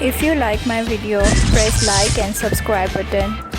If you like my video, press like and subscribe button.